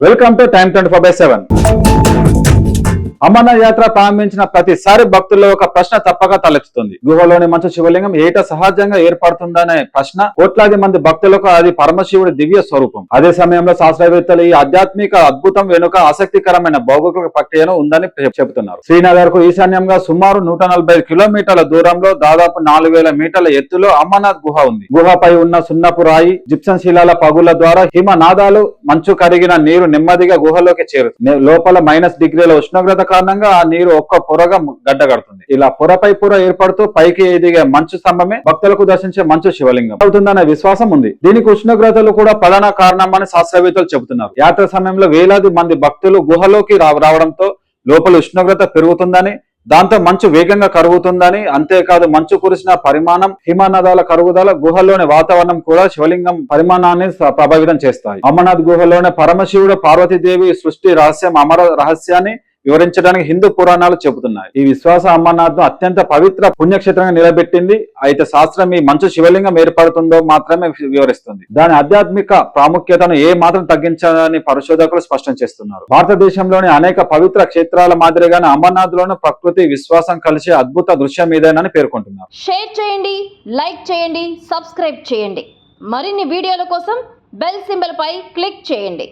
Welcome to time 24/7. Amarnath యాత్ర ప్రారంభించిన ప్రతిసారి భక్తుల్లో ఒక ప్రశ్న తప్పక తలెత్తుతుంది. గుహలోని మంచు శివలింగం ఏట సహజంగా ఏర్పడుతుందనే ప్రశ్న కోట్లాది మంది భక్తులకు అది పరమశివుడి దివ్య స్వరూపం. అదే సమయంలో శాస్త్రవేత్తలు ఈ ఆధ్యాత్మిక అద్భుతం వెనుక ఆసక్తికరమైన భౌగోళిక ప్రక్రియను ఉందని చెబుతున్నారు. శ్రీనగర్ కు ఈశాన్యంగా సుమారు 145 కిలోమీటర్ల దూరంలో దాదాపు 4000 మీటర్ల ఎత్తులో అమర్నాథ్ గుహ ఉంది. గుహపై ఉన్న సున్నపు రాయి, జిప్సం శిలాల పగుల ద్వారా హిమనాదాలు, మంచు కరిగిన నీరు నెమ్మదిగా గుహలోకి చేరుతుంది. లోపల -డిగ్రీల ఉష్ణోగ్రత కారణంగా ఆ నీరు ఒక్క పొరగా గడ్డగడుతుంది. ఇలా పొరపై పొర ఏర్పడుతూ పైకి ఎదిగే మంచు స్తంభమే భక్తులకు దర్శించే మంచు శివలింగం అవుతుందనే విశ్వాసం ఉంది. దీనికి ఉష్ణోగ్రతలు కూడా ప్రధాన కారణమని శాస్త్రవేత్తలు చెబుతున్నారు. యాత్ర సమయంలో వేలాది మంది భక్తులు గుహలోకి రావడంతో లోపల ఉష్ణోగ్రత పెరుగుతుందని, దాంతో మంచు వేగంగా కరుగుతుందని, అంతేకాదు మంచు కురిసిన పరిమాణం, హిమనదాల కరుగుదల, గుహలోని వాతావరణం కూడా శివలింగం పరిమాణాన్ని ప్రభావితం చేస్తాయి. అమర్నాథ్ గుహలోని పరమశివుడు పార్వతీదేవి సృష్టి అమర రహస్యాన్ని వివరించడానికి హిందూ పురాణాలు చెబుతున్నాయి. ఈ విశ్వాస అమర్నాథ్ ను అత్యంత పవిత్ర పుణ్యక్షేత్రంగా నిలబెట్టింది. అయితే శాస్త్రం ఈ మంచు శివలింగం ఏర్పడుతుందో మాత్రమే వివరిస్తుంది. దాని ఆధ్యాత్మిక ప్రాముఖ్యతను ఏ మాత్రం తగ్గించాలని పరిశోధకులు స్పష్టం చేస్తున్నారు. భారతదేశంలోని అనేక పవిత్ర క్షేత్రాల మాదిరిగానే అమర్నాథ్ లోను ప్రకృతి విశ్వాసం కలిసే అద్భుత దృశ్యం ఇదేనని పేర్కొంటున్నారు. షేర్ చేయండి, లైక్ చేయండి, సబ్స్క్రైబ్ చేయండి. మరిన్ని వీడియోల కోసం బెల్ సింబల్ పై క్లిక్ చేయండి.